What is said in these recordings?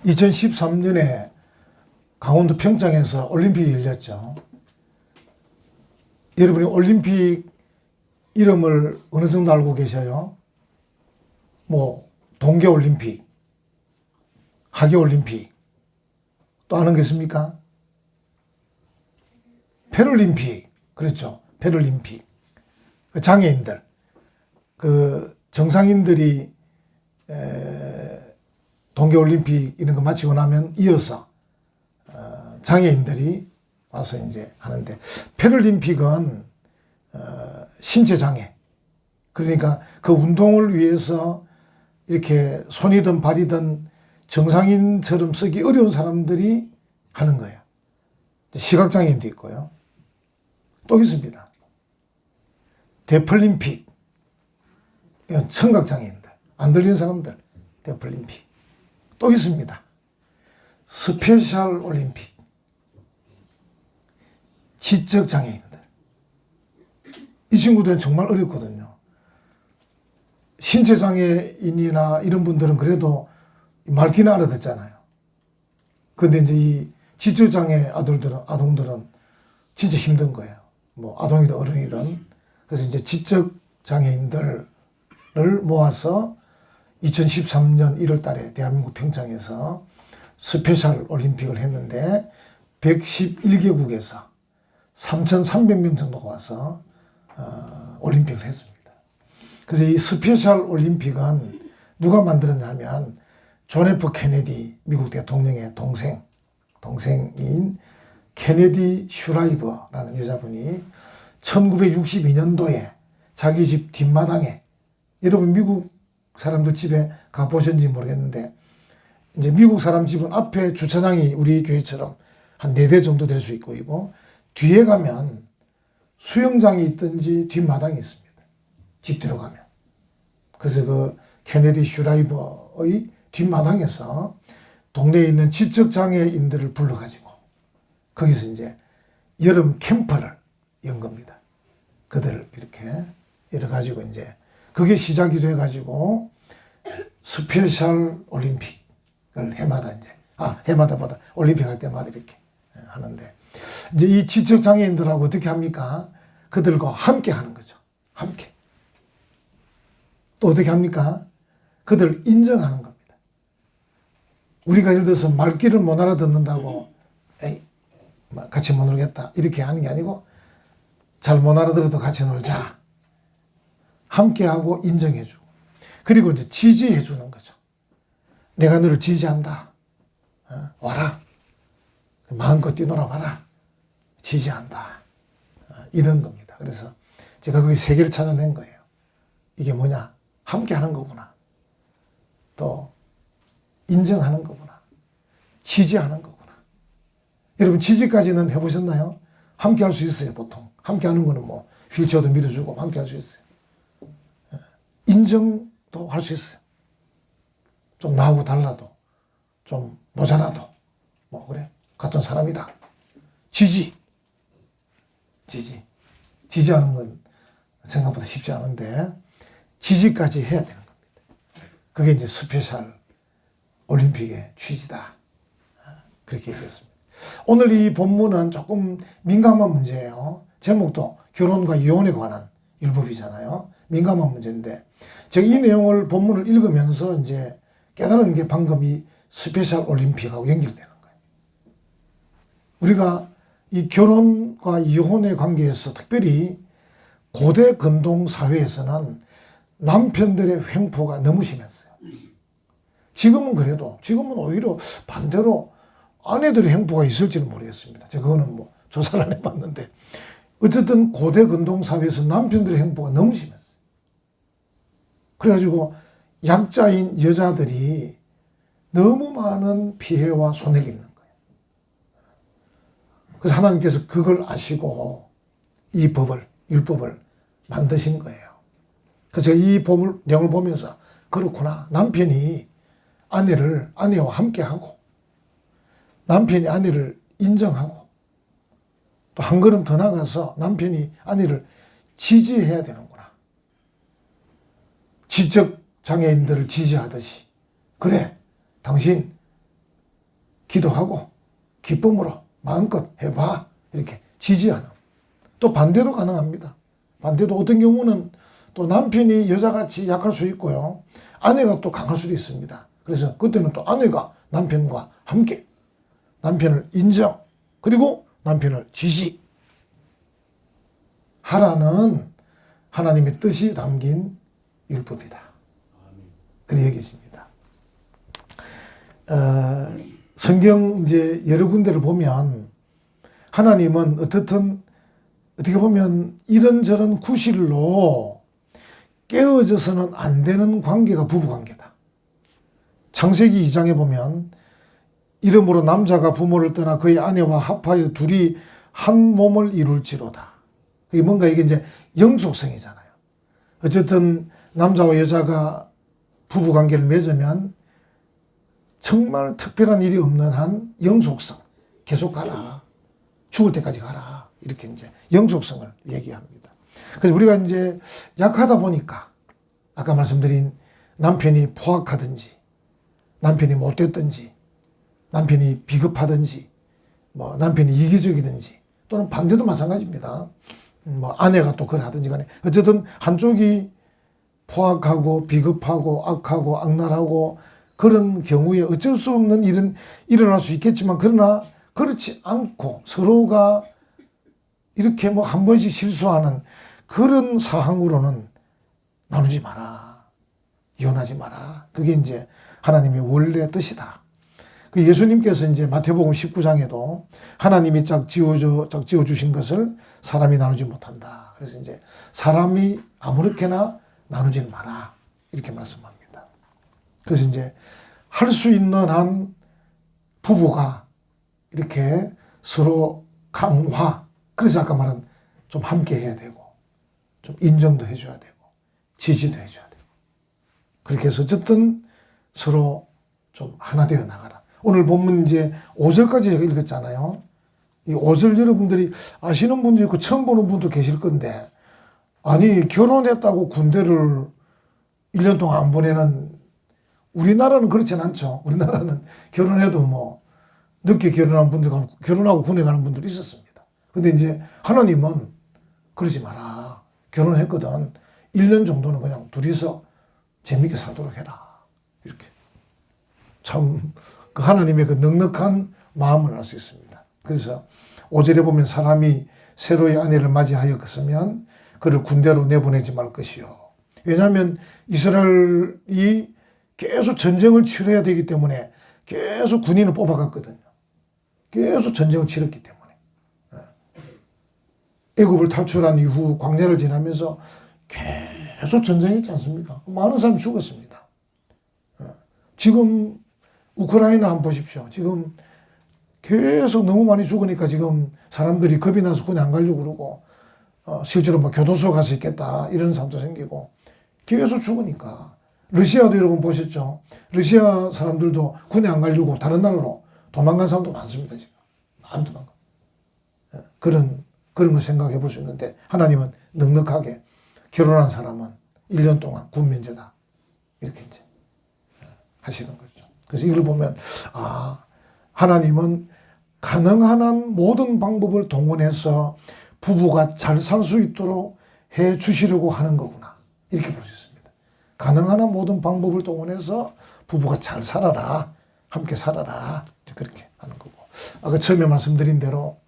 2013년에 강원도 평창에서 올림픽이 열렸죠. 여러분이 올림픽 이름을 어느 정도 알고 계셔요? 뭐 동계올림픽, 하계올림픽, 또 아는 게 있습니까? 패럴림픽, 그렇죠. 패럴림픽. 장애인들, 정상인들이 동계올림픽 이런 거 마치고 나면 이어서 장애인들이 와서 이제 하는데, 패럴림픽은 신체 장애, 그러니까 그 운동을 위해서 이렇게 손이든 발이든 정상인처럼 쓰기 어려운 사람들이 하는 거예요. 시각장애인도 있고요. 또 있습니다. 데플림픽. 이건 청각장애인들, 안 들리는 사람들, 데플림픽. 또 있습니다. 스페셜 올림픽. 지적장애인들. 이 친구들은 정말 어렵거든요. 신체장애인이나 이런 분들은 그래도 말귀는 알아듣잖아요. 근데 이제 이 지적장애 아동들은 진짜 힘든 거예요. 뭐 아동이든 어른이든. 그래서 이제 지적장애인들을 모아서 2013년 1월 달에 대한민국 평창에서 스페셜 올림픽을 했는데 111개국에서 3,300명 정도가 와서 올림픽을 했습니다. 그래서 이 스페셜 올림픽은 누가 만들었냐면 존 F 케네디 미국 대통령의 동생인 케네디 슈라이버라는 여자분이 1962년도에 자기 집 뒷마당에, 여러분 미국 사람들 집에 가보셨는지 모르겠는데, 이제 미국 사람 집은 앞에 주차장이 우리 교회처럼 한 4대 정도 될 수 있고, 뒤에 가면 수영장이 있든지 뒷마당이 있습니다. 집 들어가면. 그래서 그 케네디 슈라이버의 뒷마당에서 동네에 있는 지적장애인들을 불러가지고 거기서 이제 여름 캠프를 연 겁니다. 그들을 이렇게 이래가지고 이제 그게 시작이 돼가지고 스페셜 올림픽을 해마다보다 올림픽 할 때마다 이렇게 하는데, 이제 이 지적장애인들하고 어떻게 합니까? 그들과 함께 하는 거죠. 함께. 또 어떻게 합니까? 그들을 인정하는 겁니다. 우리가 예를 들어서 말귀를 못 알아듣는다고 에이 같이 못 놀겠다 이렇게 하는 게 아니고, 잘 못 알아들어도 같이 놀자. 함께하고 인정해주고, 그리고 이제 지지해주는 거죠. 내가 너를 지지한다. 와라. 마음껏 뛰놀아봐라. 지지한다. 이런 겁니다. 그래서 제가 거기 세계를 찾아낸 거예요. 이게 뭐냐? 함께하는 거구나. 또 인정하는 거구나. 지지하는 거구나. 여러분 지지까지는 해보셨나요? 함께 할 수 있어요. 보통 함께 하는 거는 뭐 휠체어도 밀어주고 함께 할 수 있어요. 인정도 할 수 있어요. 좀 나하고 달라도, 좀 모자라도, 뭐 그래 같은 사람이다. 지지하는 건 생각보다 쉽지 않은데 지지까지 해야 되는 겁니다. 그게 이제 스페셜 올림픽의 취지다. 그렇게 얘기했습니다. 오늘 이 본문은 조금 민감한 문제예요. 제목도 결혼과 이혼에 관한 율법이잖아요. 민감한 문제인데, 제가 이 내용을 본문을 읽으면서 이제 깨달은 게 방금 이 스페셜 올림픽하고 연결되는 거예요. 우리가 이 결혼과 이혼의 관계에서 특별히 고대 근동 사회에서는 남편들의 횡포가 너무 심했어요. 지금은 오히려 반대로 아내들의 횡포가 있을지는 모르겠습니다. 제가 그거는 뭐 조사를 안 해봤는데, 어쨌든 고대 근동 사회에서 남편들의 횡포가 너무 심했어요. 그래가지고 약자인 여자들이 너무 많은 피해와 손해를 입는 거예요. 그래서 하나님께서 그걸 아시고 이 율법을 만드신 거예요. 그래서 이 내용을 보면서 그렇구나. 남편이 아내와 함께하고, 남편이 아내를 인정하고, 또 한 걸음 더 나가서 남편이 아내를 지지해야 되는구나. 지적 장애인들을 지지하듯이, 그래 당신 기도하고 기쁨으로 마음껏 해봐. 이렇게 지지하는. 또 반대도 가능합니다. 반대도 어떤 경우는 또 남편이 여자같이 약할 수 있고요. 아내가 또 강할 수도 있습니다. 그래서 그때는 또 아내가 남편과 함께 남편을 인정, 그리고 남편을 지지하라는 하나님의 뜻이 담긴 율법이다. 그런 얘기입니다. 성경 이제 여러 군데를 보면 하나님은 어떻게 보면 이런저런 구실로 깨어져서는 안 되는 관계가 부부관계다. 창세기 2장에 보면 이러므로 남자가 부모를 떠나 그의 아내와 합하여 둘이 한 몸을 이룰지로다. 이게 뭔가 이게 이제 영속성이잖아요. 어쨌든 남자와 여자가 부부관계를 맺으면 정말 특별한 일이 없는 한 영속성. 계속 가라. 죽을 때까지 가라. 이렇게 이제 영속성을 얘기합니다. 그래서 우리가 이제 약하다 보니까 아까 말씀드린 남편이 포악하든지 남편이 못됐든지 남편이 비겁하든지 뭐 남편이 이기적이든지 또는 반대도 마찬가지입니다. 뭐 아내가 또 그러하든지 간에 어쨌든 한쪽이 포악하고 비겁하고 악하고 악랄하고 그런 경우에 어쩔 수 없는 일은 일어날 수 있겠지만 그러나 그렇지 않고 서로가 이렇게 뭐 한 번씩 실수하는 그런 사항으로는 나누지 마라. 이혼하지 마라. 그게 이제 하나님의 원래 뜻이다. 그 예수님께서 이제 마태복음 19장에도 하나님이 짝 지어 주신 것을 사람이 나누지 못한다. 그래서 이제 사람이 아무렇게나 나누지는 마라. 이렇게 말씀합니다. 그래서 이제 할 수 있는 한 부부가 이렇게 서로 강화. 그래서 아까 말한 좀 함께 해야 되고 좀 인정도 해줘야 되고 지지도 해줘야 되고 그렇게 해서 어쨌든 서로 좀 하나 되어 나가라. 오늘 본문 이제 5절까지 제가 읽었잖아요. 이 5절 여러분들이 아시는 분도 있고 처음 보는 분도 계실 건데 아니 결혼했다고 군대를 1년 동안 안 보내는 우리나라는 그렇진 않죠. 우리나라는 결혼해도 뭐 늦게 결혼한 분들 결혼하고 군에 가는 분들이 있었습니다. 근데 이제 하나님은 그러지 마라. 결혼했거든. 1년 정도는 그냥 둘이서 재밌게 살도록 해라. 이렇게. 참, 그 하나님의 그 넉넉한 마음을 알 수 있습니다. 그래서 5절에 보면 사람이 새로의 아내를 맞이하였으면 그를 군대로 내보내지 말 것이요. 왜냐하면 이스라엘이 계속 전쟁을 치러야 되기 때문에 계속 군인을 뽑아갔거든요. 계속 전쟁을 치렀기 때문에. 애굽을 탈출한 이후 광야를 지나면서 계속 전쟁했지 않습니까? 많은 사람이 죽었습니다. 지금 우크라이나 한번 보십시오. 지금 계속 너무 많이 죽으니까 지금 사람들이 겁이 나서 군에 안 가려고 그러고 실제로 뭐 교도소 가서 있겠다 이런 사람도 생기고 계속 죽으니까 러시아도 여러분 보셨죠? 러시아 사람들도 군에 안 가려고 다른 나라로 도망간 사람도 많습니다. 지금 많이 도망가. 그런 걸 생각해 볼 수 있는데 하나님은 넉넉하게 결혼한 사람은 1년 동안 군 면제다. 이렇게 이제 하시는 거죠. 그래서 이걸 보면 하나님은 가능한 한 모든 방법을 동원해서 부부가 잘 살 수 있도록 해 주시려고 하는 거구나. 이렇게 볼 수 있습니다. 가능한 한 모든 방법을 동원해서 부부가 잘 살아라. 함께 살아라. 그렇게 하는 거고. 아까 처음에 말씀드린 대로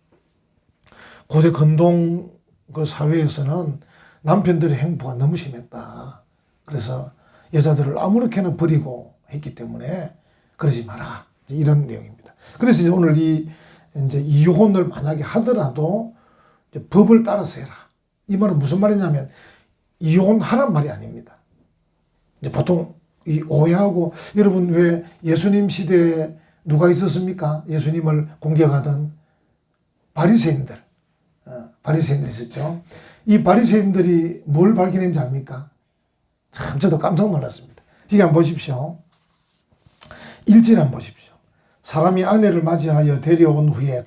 고대 근동 그 사회에서는 남편들의 행포가 너무 심했다. 그래서 여자들을 아무렇게나 버리고 했기 때문에 그러지 마라. 이런 내용입니다. 그래서 이제 오늘 이제 이혼을 만약에 하더라도 이제 법을 따라서 해라. 이 말은 무슨 말이냐면 이혼하란 말이 아닙니다. 이제 보통 이 오해하고 여러분 왜 예수님 시대에 누가 있었습니까? 예수님을 공격하던 바리새인들. 바리새인들이 있었죠. 이 바리새인들이 뭘 발견했는지 압니까? 참 저도 깜짝 놀랐습니다. 이게 한번 보십시오. 1절 한번 보십시오. 사람이 아내를 맞이하여 데려온 후에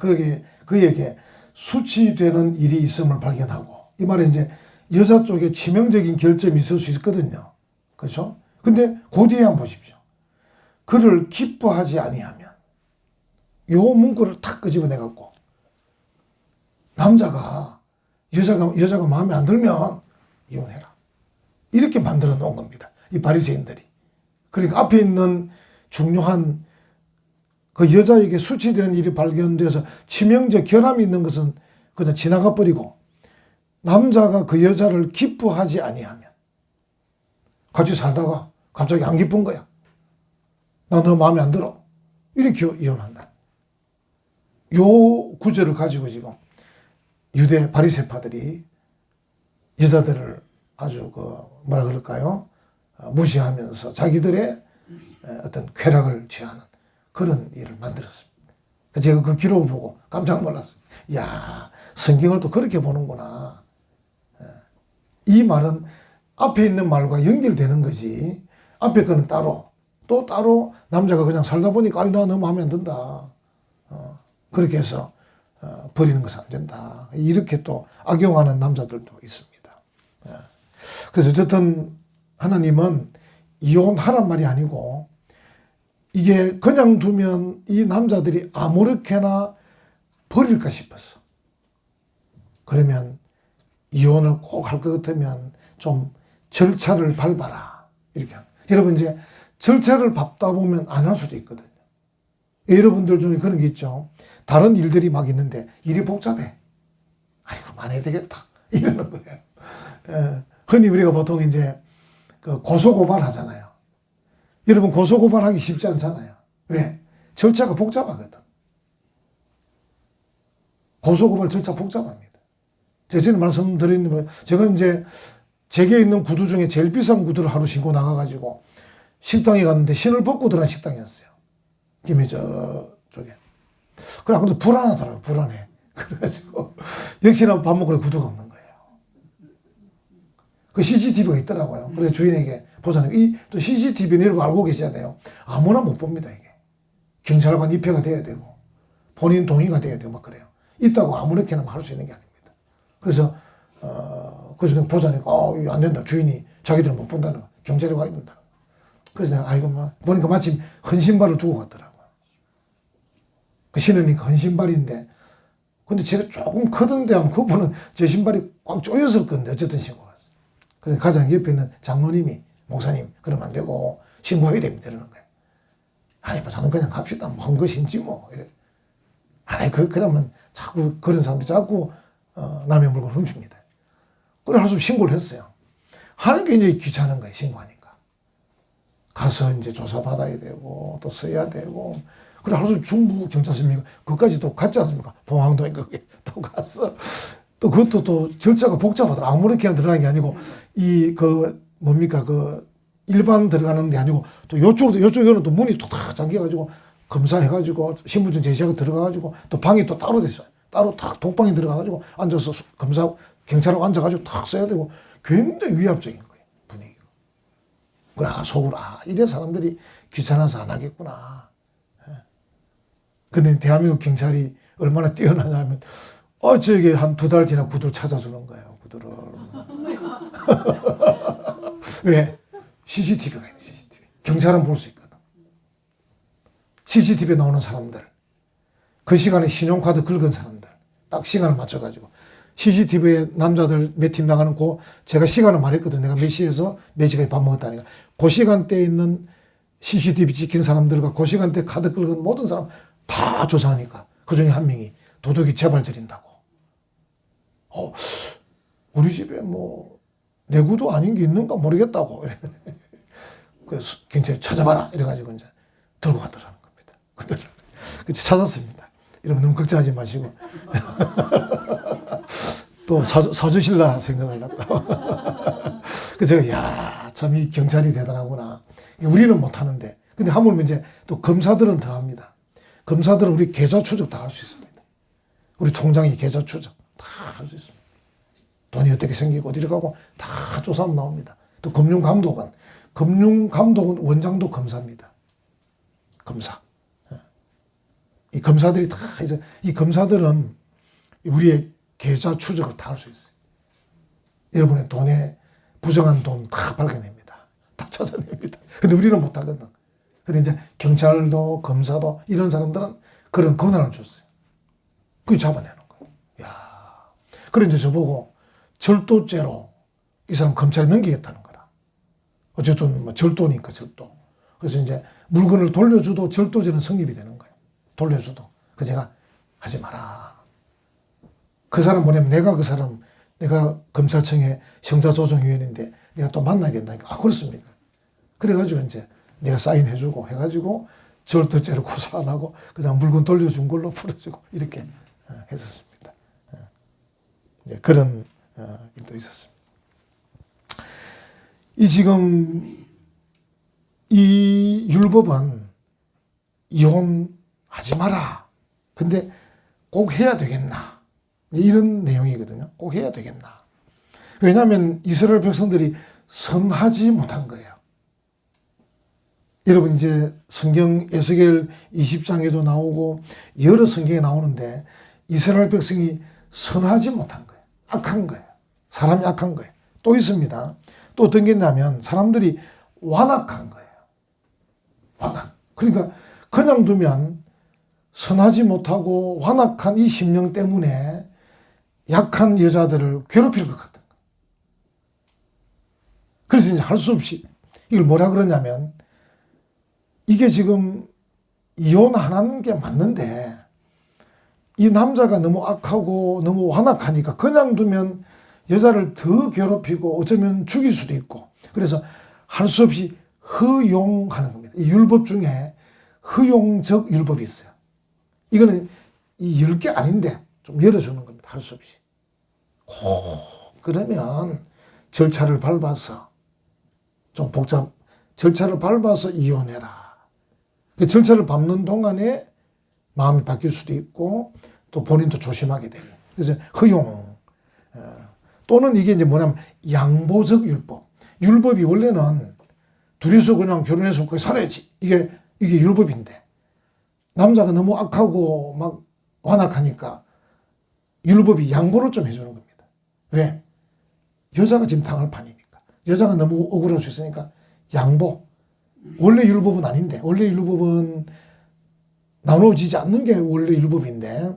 그에게 수치되는 일이 있음을 발견하고 이 말은 이제 여자 쪽에 치명적인 결점이 있을 수 있거든요. 그렇죠? 근데 그 뒤에 한번 보십시오. 그를 기뻐하지 아니하면 요 문구를 탁 끄집어내갖고 남자가 여자가 마음에 안 들면 이혼해라. 이렇게 만들어 놓은 겁니다. 이 바리새인들이. 그러니까 앞에 있는 중요한 그 여자에게 수치되는 일이 발견되어서 치명적 결함이 있는 것은 그냥 지나가 버리고 남자가 그 여자를 기뻐하지 아니하면 같이 살다가 갑자기 안 기쁜 거야. 나 너 마음에 안 들어. 이렇게 이혼한다. 요 구절을 가지고 지금 유대 바리새파들이 여자들을 아주 뭐라 그럴까요? 무시하면서 자기들의 어떤 쾌락을 취하는 그런 일을 만들었습니다. 제가 그 기록을 보고 깜짝 놀랐습니다. 이야, 성경을 또 그렇게 보는구나. 이 말은 앞에 있는 말과 연결되는 거지. 앞에 거는 따로, 또 따로 남자가 그냥 살다 보니까 나 너무 마음에 안 든다. 그렇게 해서 버리는 것은 안 된다. 이렇게 또 악용하는 남자들도 있습니다. 그래서 어쨌든 하나님은 이혼하란 말이 아니고 이게 그냥 두면 이 남자들이 아무렇게나 버릴까 싶었어. 그러면 이혼을 꼭 할 것 같으면 좀 절차를 밟아라. 이렇게. 여러분 이제 절차를 밟다 보면 안 할 수도 있거든요. 여러분들 중에 그런 게 있죠. 다른 일들이 막 있는데 일이 복잡해. 아니, 그만 해야 되겠다. 이러는 거예요. 흔히 우리가 보통 이제 그 고소고발 하잖아요. 여러분 고소고발 하기 쉽지 않잖아요. 왜? 절차가 복잡하거든. 고소고발 절차 복잡합니다. 제가 전에 말씀드린 대로 제가 이제 제게 있는 구두 중에 제일 비싼 구두를 하루 신고 나가가지고 식당에 갔는데 신을 벗고 들어간 식당이었어요. 김해저 쪽에. 그래, 근데 불안하더라고요. 불안해. 그래가지고 역시나 밥 먹고 구두가 없는 거예요. 그 CCTV가 있더라고요. 그래서 주인에게 보자니까 또 CCTV는 여러분 알고 계셔야 돼요. 아무나 못 봅니다, 이게. 경찰관 입회가 돼야 되고 본인 동의가 돼야 되고 막 그래요. 있다고 아무렇게나 할 수 있는 게 아닙니다. 그래서 그래서 내가 보자니까 이거 안 된다. 주인이 자기들은 못 본다는 거. 경찰에 와야 된다. 그래서 내가 아이고 보니까 마침 헌신발을 두고 갔더라고요. 그 신으니까 헌신발인데 근데 제가 조금 크던데 하면 그분은 제 신발이 꽉 조였을 건데 어쨌든 신고 갔어요. 그래서 가장 옆에 있는 장로님이 목사님 그러면 안 되고 신고하게 됩니다. 이러는 거예요. 아니 저는 그냥 갑시다. 먼 것인지 뭐 이래. 아니 그러면 자꾸 그런 사람들이 자꾸 남의 물건을 훔칩니다. 그래 하루 신고를 했어요. 하는 게 이제 귀찮은 거예요. 신고하니까. 가서 이제 조사받아야 되고 또 써야 되고 그래 하루 중부 경찰서입니까? 그것까지 또 갔지 않습니까? 봉황동에 거기 또 갔어. 또 그것도 또 절차가 복잡하더라. 아무렇게나 들어가는 게 아니고 뭡니까 일반 들어가는 게 아니고 또 요쪽에는 또 문이 또 다 잠겨가지고 검사해가지고 신분증 제시하고 들어가가지고 또 방이 또 따로 됐어요. 따로 딱 독방에 들어가가지고 앉아서 경찰하고 앉아가지고 탁 써야 되고 굉장히 위압적인 거예요. 분위기가. 그래 속으로 이래 사람들이 귀찮아서 안 하겠구나. 근데 대한민국 경찰이 얼마나 뛰어나냐면 저에게 한 2달 지나 구두를 찾아주는 거예요. 구두를. 왜? CCTV가 있는 CCTV. 경찰은 볼 수 있거든. CCTV에 나오는 사람들. 그 시간에 신용카드 긁은 사람들. 딱 시간을 맞춰가지고. CCTV에 남자들 몇 팀 나가는 제가 시간을 말했거든. 내가 몇 시에서 몇 시까지 밥 먹었다니까. 그 시간대에 있는 CCTV 찍힌 사람들과 그 시간대 카드 긁은 모든 사람 다 조사하니까 그 중에 한 명이 도둑이 재발 들인다고. 우리 집에 내 구두 아닌 게 있는가 모르겠다고. 그래서 경찰이 찾아봐라. 이래가지고 이제 들고 가더라는 겁니다. 그래서 찾았습니다. 여러분 너무 걱정하지 마시고. 또 사주실라 생각을 했다. 그래서 참 이 경찰이 대단하구나. 우리는 못하는데. 근데 하물며 이제 또 검사들은 더 합니다. 검사들은 우리 계좌 추적 다 할 수 있습니다. 우리 통장이 계좌 추적 다 할 수 있습니다. 돈이 어떻게 생기고 어디로 가고 다 조사하면 나옵니다. 또 금융감독은 원장도 검사입니다. 검사. 이 검사들이 다 이제 이 검사들은 우리의 계좌 추적을 다 할 수 있어요. 여러분의 돈에 부정한 돈 다 발견합니다. 다 찾아냅니다. 근데 우리는 못하거든. 근데 이제 경찰도 검사도 이런 사람들은 그런 권한을 줬어요. 그게 잡아내는 거예요. 야, 그래 이제 저보고 절도죄로 이 사람 검찰에 넘기겠다는 거라. 어쨌든 뭐 절도니까 절도. 그래서 이제 물건을 돌려줘도 절도죄는 성립이 되는 거예요. 돌려줘도. 그 제가 하지 마라. 그 사람 보내면 내가 검찰청의 형사조정위원인데 내가 또 만나야 된다니까. 아, 그렇습니까? 그래가지고 이제 내가 사인해주고 해가지고 절도죄로 고소 안 하고 그냥 물건 돌려준 걸로 풀어주고 이렇게 했었습니다. 이제 그런 일도 있었습니다. 지금 이 율법은 이혼하지 마라. 근데 꼭 해야 되겠나? 이런 내용이거든요. 꼭 해야 되겠나? 왜냐하면 이스라엘 백성들이 선하지 못한 거예요. 여러분 이제 성경 에스겔 20장에도 나오고 여러 성경에 나오는데 이스라엘 백성이 선하지 못한 거예요. 악한 거예요. 사람이 악한 거예요. 또 있습니다. 또 어떤 게 있냐면 사람들이 완악한 거예요. 완악. 그러니까 그냥 두면 선하지 못하고 완악한 이 심령 때문에 약한 여자들을 괴롭힐 것 같은 거예요. 그래서 이제 할 수 없이 이걸 뭐라 그러냐면 이게 지금 이혼하는 게 맞는데 이 남자가 너무 악하고 너무 완악하니까 그냥 두면 여자를 더 괴롭히고 어쩌면 죽일 수도 있고 그래서 할 수 없이 허용하는 겁니다. 이 율법 중에 허용적 율법이 있어요. 이거는 이 10개 아닌데 좀 열어주는 겁니다. 할 수 없이. 그러면 절차를 밟아서 좀 절차를 밟아서 이혼해라. 그 절차를 밟는 동안에 마음이 바뀔 수도 있고 또 본인도 조심하게 되고 그래서 허용 또는 이게 이제 뭐냐면 양보적 율법. 율법이 원래는 둘이서 그냥 결혼해서 거기 살아야지. 이게 율법인데 남자가 너무 악하고 막 완악하니까 율법이 양보를 좀 해주는 겁니다. 왜? 여자가 지금 당할 판이니까. 여자가 너무 억울할 수 있으니까 양보. 원래 율법은 아닌데 원래 율법은 나눠지지 않는 게 원래 율법인데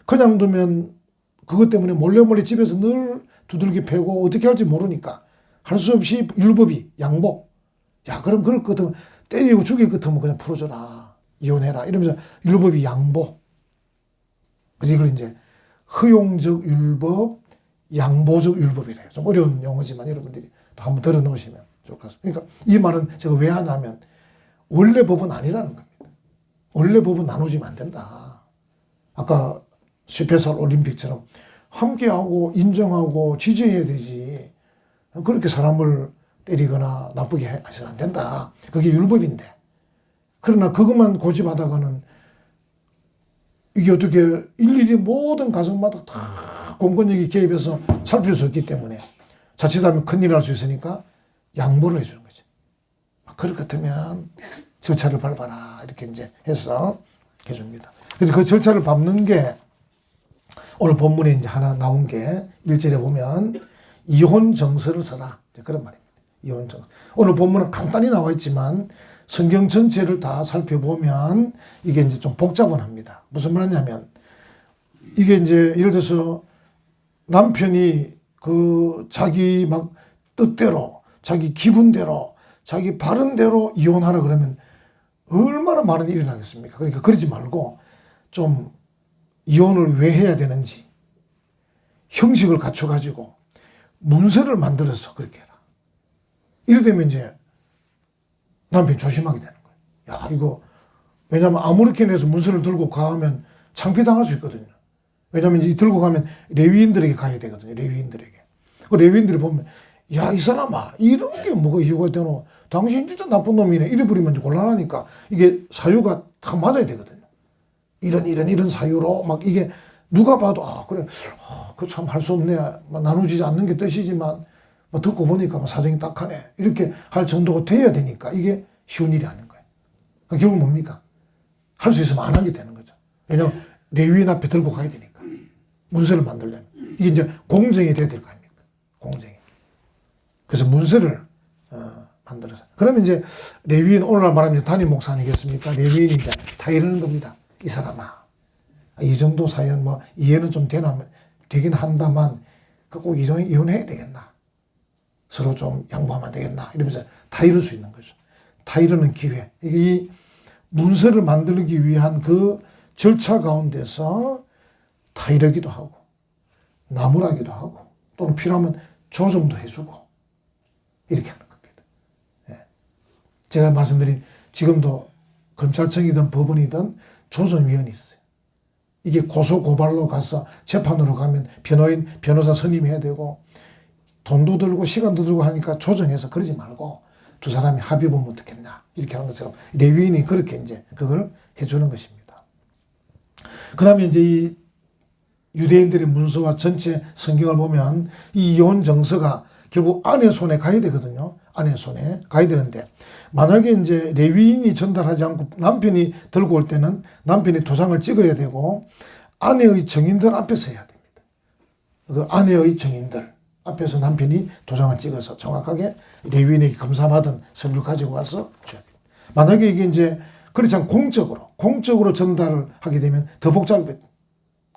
그냥 두면 그것 때문에 몰래 집에서 늘 두들겨 패고 어떻게 할지 모르니까 할 수 없이 율법이 양보. 야, 그럼 그럴 것 같으면 때리고 죽일 것 같으면 그냥 풀어줘라. 이혼해라. 이러면서 율법이 양보. 그래서 이걸 이제 허용적 율법, 양보적 율법이래요. 좀 어려운 용어지만 여러분들이 또 한번 들어 놓으시면 좋을 것 같습니다. 그러니까 이 말은 제가 왜 하냐면 원래 법은 아니라는 겁니다. 원래 법은 나누지면 안 된다. 아까 18살 올림픽처럼 함께하고 인정하고 지지해야 되지. 그렇게 사람을 때리거나 나쁘게 해서는 안 된다. 그게 율법인데. 그러나 그것만 고집하다가는 이게 어떻게 일일이 모든 가정마다 다 공권력이 개입해서 살필 수 없기 때문에 자칫하면 큰일 날 수 있으니까 양보를 해주는 거죠. 그럴 것 같으면 절차를 밟아라. 이렇게 이제 해서 해줍니다. 그래서 그 절차를 밟는 게 오늘 본문에 이제 하나 나온 게 1절에 보면 이혼 정서를 써라. 그런 말입니다. 이혼 정서. 오늘 본문은 간단히 나와 있지만 성경 전체를 다 살펴보면 이게 이제 좀 복잡은 합니다. 무슨 말이냐면 이게 이제 예를 들어서 남편이 그 자기 막 뜻대로 자기 기분대로 자기 바른 대로 이혼하라 그러면 얼마나 많은 일이 나겠습니까? 그러니까 그러지 말고 좀 이혼을 왜 해야 되는지 형식을 갖춰가지고 문서를 만들어서 그렇게 해라. 이래 되면 이제 남편이 조심하게 되는 거예요. 야, 이거 왜냐하면 아무렇게나 해서 문서를 들고 가면 창피당할 수 있거든요. 왜냐하면 이제 들고 가면 레위인들에게 가야 되거든요. 레위인들에게. 그 레위인들이 보면 야, 이 사람아 이런 게 뭐가 이유가 되노? 당신 진짜 나쁜 놈이네. 이래 버리면 이제 곤란하니까 이게 사유가 다 맞아야 되거든요. 이런 사유로 막 이게 누가 봐도 아 그래 그 참 할 수 없네. 나누지 않는 게 뜻이지만 뭐 듣고 보니까 뭐 사정이 딱하네. 이렇게 할 정도가 돼야 되니까 이게 쉬운 일이 아닌 거예요. 그러니까 결국 뭡니까? 할 수 있으면 안 하게 되는 거죠. 왜냐하면 레위인 앞에 들고 가야 되니까. 문서를 만들려면. 이게 이제 공정이 돼야 될 거 아닙니까? 공정이. 그래서 문서를 만들어서. 그러면 이제 레위인 오늘날 말하면 담임 목사 아니겠습니까? 레위인이 이제 다 이러는 겁니다. 이 사람아, 이 정도 사이는 뭐 이해는 좀 되긴 한다만 꼭 이혼해야 되겠나? 서로 좀 양보하면 되겠나? 이러면서 다 이룰 수 있는 거죠. 다 이루는 기회. 이 문서를 만들기 위한 그 절차 가운데서 다 이루기도 하고 나무라기도 하고 또는 필요하면 조정도 해주고 이렇게 하는 겁니다. 예. 제가 말씀드린 지금도 검찰청이든 법원이든 조정위원이 있어요. 이게 고소 고발로 가서 재판으로 가면 변호사 선임해야 되고 돈도 들고 시간도 들고 하니까 조정해서 그러지 말고 두 사람이 합의 보면 어떻겠냐 이렇게 하는 것처럼 레위인이 그렇게 이제 그걸 해주는 것입니다. 그 다음에 이제 이 유대인들의 문서와 전체 성경을 보면 이 이혼 정서가 결국 아내 손에 가야 되거든요. 아내 손에 가야 되는데 만약에 이제 레위인이 전달하지 않고 남편이 들고 올 때는 남편이 도장을 찍어야 되고 아내의 증인들 앞에서 해야 됩니다. 그 아내의 증인들 앞에서 남편이 도장을 찍어서 정확하게 레위인에게 검사받은 서류를 가지고 와서 줘야 됩니다. 만약에 이게 이제 그렇지 않고 공적으로 전달을 하게 되면 더 복잡해요.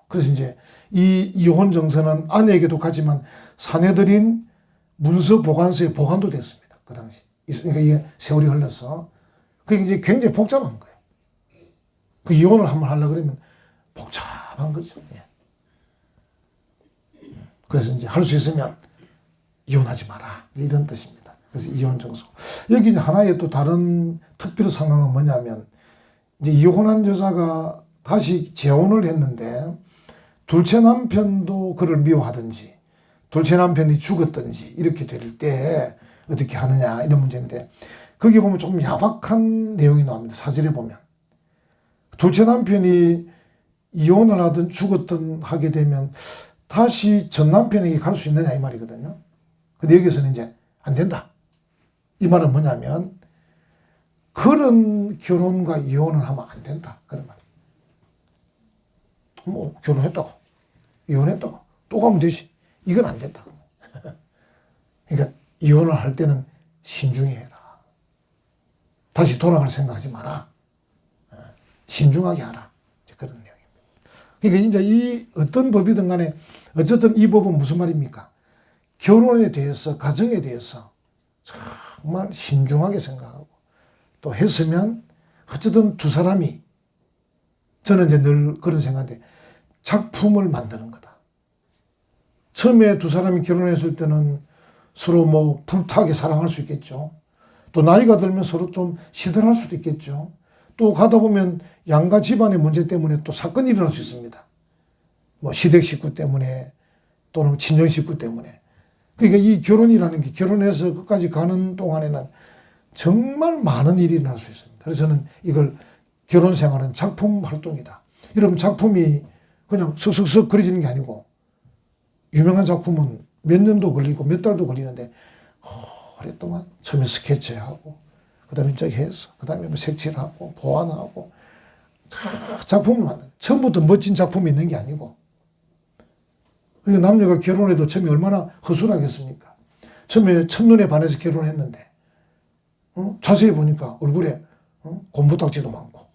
그래서 이제 이 이혼 정서는 아내에게도 가지만 사내들인 문서 보관소에 보관도 됐습니다. 그 당시. 그러니까 이게 세월이 흘러서. 그게 이제 굉장히 복잡한 거예요. 그 이혼을 한번 하려고 그러면 복잡한 거죠. 예. 그래서 이제 할 수 있으면 이혼하지 마라. 이런 뜻입니다. 그래서 이혼 정서. 여기 하나의 또 다른 특별 상황은 뭐냐면 이제 이혼한 여자가 다시 재혼을 했는데 둘째 남편도 그를 미워하든지 둘째 남편이 죽었든지 이렇게 될 때 어떻게 하느냐 이런 문제인데 거기 보면 조금 야박한 내용이 나옵니다. 사절에 보면 둘째 남편이 이혼을 하든 죽었든 하게 되면 다시 전 남편에게 갈 수 있느냐 이 말이거든요. 근데 여기서는 이제 안 된다. 이 말은 뭐냐면 그런 결혼과 이혼을 하면 안 된다. 그런 말이에요. 뭐 결혼했다고 이혼했다고 또 가면 되지. 이건 안 된다. 그러니까 이혼을 할 때는 신중히 해라. 다시 돌아갈 생각하지 마라. 신중하게 하라. 그런 내용입니다. 그러니까 이제 이 어떤 법이든 간에 어쨌든 이 법은 무슨 말입니까? 결혼에 대해서 가정에 대해서 정말 신중하게 생각하고 또 했으면 어쨌든 두 사람이 저는 이제 늘 그런 생각인데 작품을 만드는 거다. 처음에 두 사람이 결혼했을 때는 서로 뭐 불타게 사랑할 수 있겠죠. 또 나이가 들면 서로 좀 시들할 수도 있겠죠. 또 가다 보면 양가 집안의 문제 때문에 또 사건이 일어날 수 있습니다. 뭐 시댁 식구 때문에 또는 친정 식구 때문에. 그러니까 이 결혼이라는 게 결혼해서 끝까지 가는 동안에는 정말 많은 일이 일어날 수 있습니다. 그래서 저는 이걸 결혼 생활은 작품 활동이다. 여러분 작품이 그냥 슥슥슥 그려지는 게 아니고 유명한 작품은 몇 년도 걸리고 몇 달도 걸리는데 오랫동안 처음에 스케치하고 그 다음에 저기 해서 그 다음에 뭐 색칠하고 보완하고 작품을 만든 처음부터 멋진 작품이 있는 게 아니고 그러니까 남녀가 결혼해도 처음에 얼마나 허술하겠습니까? 처음에 첫눈에 반해서 결혼했는데 자세히 보니까 얼굴에 곰부딱지도 많고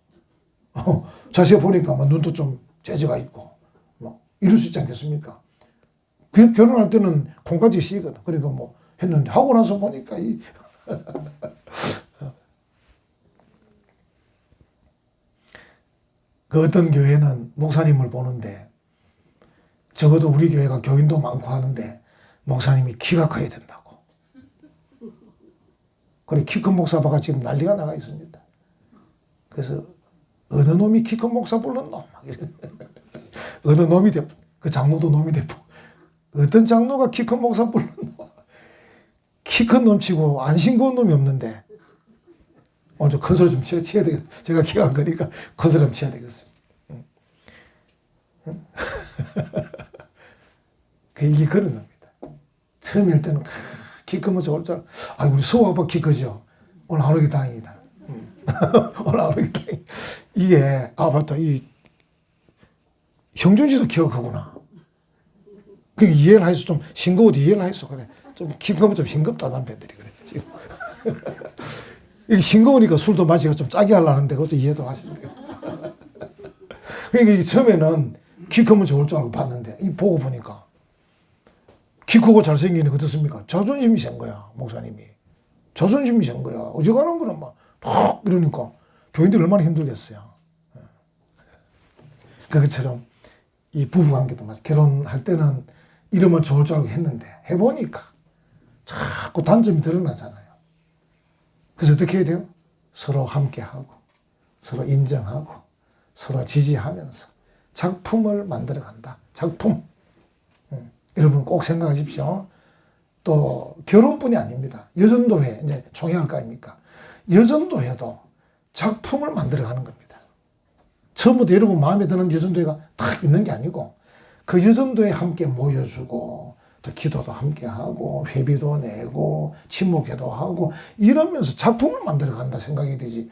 자세히 보니까 막 눈도 좀 째져가 있고 뭐 이럴 수 있지 않겠습니까? 결혼할 때는 콩깍지 씌거든. 그러니까 뭐 했는데 하고 나서 보니까 그 어떤 교회는 목사님을 보는데 적어도 우리 교회가 교인도 많고 하는데 목사님이 키가 커야 된다고. 그래 키 큰 목사바가 지금 난리가 나가 있습니다. 그래서 어느 놈이 키 큰 목사 불렀노? 막 이래. 어느 놈이 그 장로도 놈이 되고 어떤 장로가 키 큰 목사 불렀노? 키 큰 놈 치고 안 싱거운 놈이 없는데 오늘 좀 큰 소리 좀 쳐야 되겠. 제가 키가 안 크니까 큰 소리 좀 쳐야 되겠습니다. 이게 그런 겁니다. 처음일 때는 키 크면 좋을 줄 알아. 아, 우리 수호 아빠 키 크죠? 오늘 안 오기 다행이다. 오늘 안 오기 다행. 이게, 아, 맞다. 이, 형준 씨도 키가 크구나. 그 이해를 해서 좀 싱거워도 이해를 해서 그래. 좀 키 크면 좀 싱겁다, 남편들이. 그래. 지금. 이게 싱거우니까 술도 마시고 좀 짜게 하려는데 그것도 이해도 하시면 돼요. 그러니까 처음에는 키 크면 좋을 줄 알고 봤는데 이 보고 보니까 키 크고 잘생기는 게 어떻습니까? 자존심이 센 거야, 목사님이. 자존심이 센 거야. 어지간한 거는 막 이러니까 교인들이 얼마나 힘들겠어요. 그것처럼 이 부부관계도 마찬가지. 결혼할 때는 이러면 좋을 줄 알고 했는데 해보니까 자꾸 단점이 드러나잖아요. 그래서 어떻게 해야 돼요? 서로 함께하고 서로 인정하고 서로 지지하면서 작품을 만들어 간다. 작품. 여러분 꼭 생각하십시오. 또 결혼뿐이 아닙니다. 여전도회 이제 총회할 거 아닙니까? 여전도회도 작품을 만들어 가는 겁니다. 처음부터 여러분 마음에 드는 여전도회가 딱 있는 게 아니고 그 여전도에 함께 모여주고 또 기도도 함께 하고 회비도 내고 친목회도 하고 이러면서 작품을 만들어 간다 생각이 되지.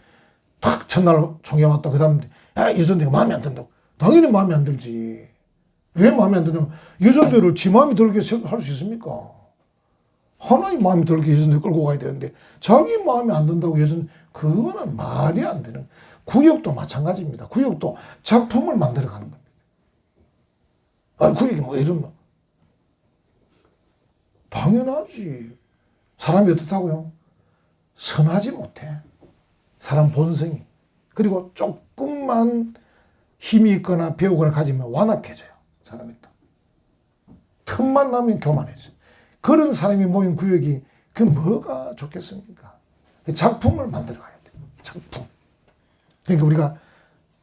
탁 첫날 총회 왔다 그 다음 여전도회가 마음에 안 든다고. 당연히 마음에 안 들지. 왜 마음에 안 드냐면 여전도회를 지 마음에 들게 할 수 있습니까? 하나님 마음에 들게 여전도회 끌고 가야 되는데 자기 마음에 안 든다고 그거는 말이 안 되는. 구역도 마찬가지입니다. 구역도 작품을 만들어 가는 겁니다. 구역이 뭐 이러면 당연하지. 사람이 어떻다고요? 선하지 못해. 사람 본성이. 그리고 조금만 힘이 있거나 배우거나 가지면 완악해져요. 사람이 또. 틈만 나면 교만해져요. 그런 사람이 모인 구역이 그 뭐가 좋겠습니까? 작품을 만들어 가야 돼요. 작품. 그러니까 우리가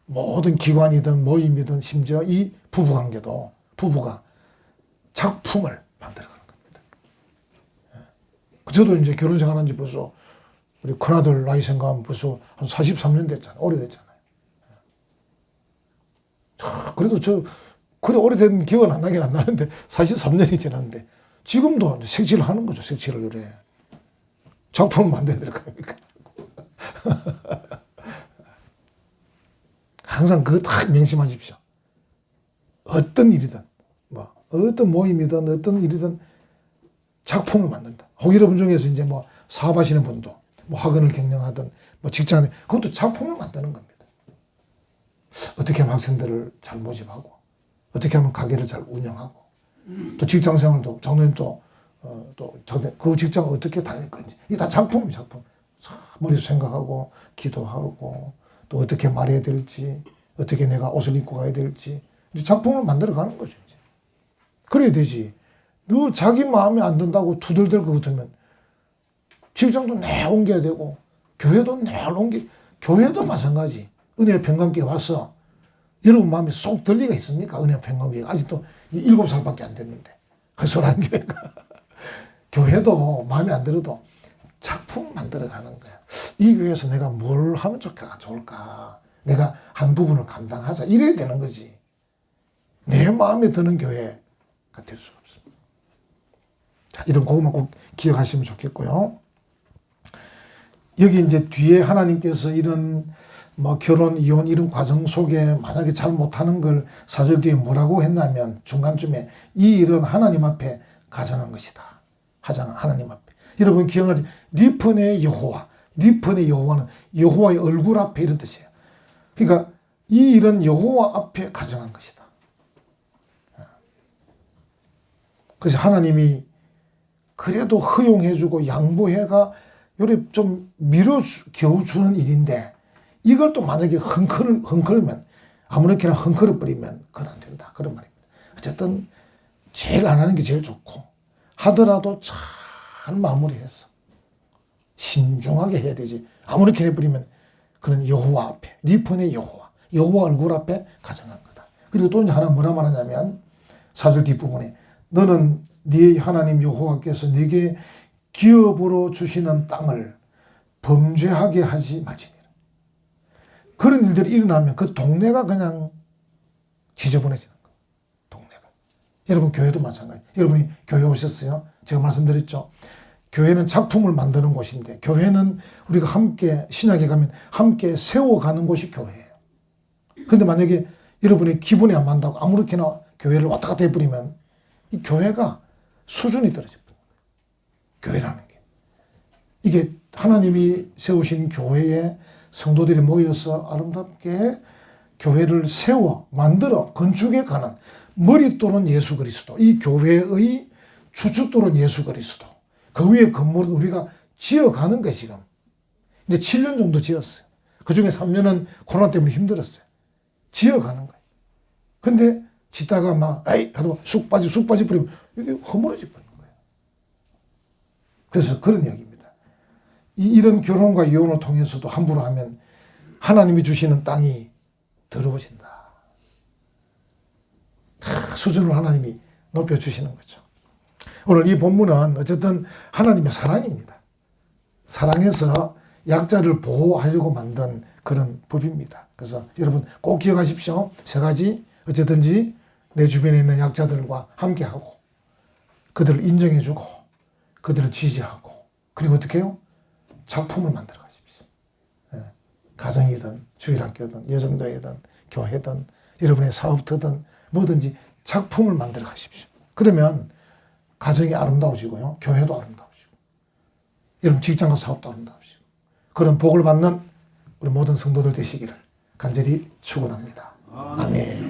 모든 기관이든 모임이든 심지어 이 부부관계도 부부가 작품을 만들어 가는 겁니다. 저도 이제 결혼 생활한 지 벌써 우리 큰아들 나이 생각하면 벌써 한 43년 됐잖아요. 오래됐잖아요. 그래도 그래 오래된 기억은 안 나긴 안 나는데 43년이 지났는데 지금도 색칠을 하는 거죠. 색칠을 그래. 작품을 만들어야 될 거 아닙니까? 항상 그거 딱 명심하십시오. 어떤 일이든, 어떤 모임이든, 어떤 일이든 작품을 만든다. 혹 여러분 중에서 이제 사업하시는 분도, 학원을 경영하든, 직장에, 그것도 작품을 만드는 겁니다. 어떻게 하면 학생들을 잘 모집하고, 어떻게 하면 가게를 잘 운영하고, 또 직장 생활도, 장로님도, 그 직장 어떻게 다닐 건지. 이게 다 작품이에요, 작품. 머리에서 생각하고, 기도하고, 또 어떻게 말해야 될지, 어떻게 내가 옷을 입고 가야 될지, 이제 작품을 만들어 가는 거죠, 이제. 그래야 되지. 늘 자기 마음에 안 든다고 투덜댈 것 같으면, 직장도 내 옮겨야 되고, 교회도 내 교회도 마찬가지. 은혜 평강교회 와서, 여러분 마음에 쏙 들 리가 있습니까? 은혜 평강교회가. 아직도 7살밖에 안 됐는데. 허술한 교회가. 교회도 마음에 안 들어도 작품 만들어 가는 거야. 이 교회에서 내가 뭘 하면 좋을까? 내가 한 부분을 감당하자. 이래야 되는 거지. 내 마음에 드는 교회가 될 수가 없습니다. 자, 이런 그것만 꼭 기억하시면 좋겠고요. 여기 이제 뒤에 하나님께서 이런 결혼, 이혼 이런 과정 속에 만약에 잘 못하는 걸 4절 뒤에 뭐라고 했냐면 중간쯤에 이 일은 하나님 앞에 가정한 것이다. 하나님 앞에. 여러분 기억하지? 리펀의 여호와. 리펀의 여호와는 여호와의 얼굴 앞에 이런 뜻이에요. 그러니까 이 일은 여호와 앞에 가정한 것이다. 그래서 하나님이 그래도 허용해주고 양보해가 요래 좀 겨우 주는 일인데 이걸 또 만약에 헝클으면 아무렇게나 헝클어 버리면 그건 안 된다. 그런 말입니다. 어쨌든 제일 안 하는 게 제일 좋고 하더라도 잘 마무리해서 신중하게 해야 되지. 아무렇게 해버리면 그런 여호와 앞에 리펀의 여호와 얼굴 앞에 가정한 거다. 그리고 또 이제 하나 뭐라 말하냐면 4절 뒷부분에 너는 네 하나님 여호와께서 네게 기업으로 주시는 땅을 범죄하게 하지 말지니라. 그런 일들이 일어나면 그 동네가 그냥 지저분해지는 거예요. 동네가. 여러분 교회도 마찬가지. 여러분이 교회 오셨어요? 제가 말씀드렸죠. 교회는 작품을 만드는 곳인데 교회는 우리가 함께 신약에 가면 함께 세워가는 곳이 교회예요. 그런데 만약에 여러분이 기분이 안 맞다고 아무렇게나 교회를 왔다 갔다 해버리면 이 교회가 수준이 떨어집니다. 교회라는 게. 이게 하나님이 세우신 교회에 성도들이 모여서 아름답게 교회를 세워 만들어 건축해 가는 머릿돌은 예수 그리스도, 이 교회의 주춧돌은 예수 그리스도, 그 위에 건물은 우리가 지어가는 거예요. 지금 이제 7년 정도 지었어요. 그중에 3년은 코로나 때문에 힘들었어요. 지어가는 거예요. 근데 짓다가 막 에이 하도 쑥 빠지 버리면 이게 허물어져 버리는 거예요. 그래서 그런 이야기입니다. 이런 결혼과 이혼을 통해서도 함부로 하면 하나님이 주시는 땅이 더러워진다. 수준을 하나님이 높여주시는 거죠. 오늘 이 본문은 어쨌든 하나님의 사랑입니다. 사랑해서 약자를 보호하려고 만든 그런 법입니다. 그래서 여러분 꼭 기억하십시오. 세 가지, 어쨌든지 내 주변에 있는 약자들과 함께하고 그들을 인정해주고 그들을 지지하고 그리고 어떻게 해요? 작품을 만들어 가십시오. 가정이든 주일학교든 여전도회든 교회든 여러분의 사업터든 뭐든지 작품을 만들어 가십시오. 그러면 가정이 아름다워지고요. 교회도 아름다워지고 여러분 직장과 사업도 아름다워지고 그런 복을 받는 우리 모든 성도들 되시기를 간절히 축원합니다. 아멘.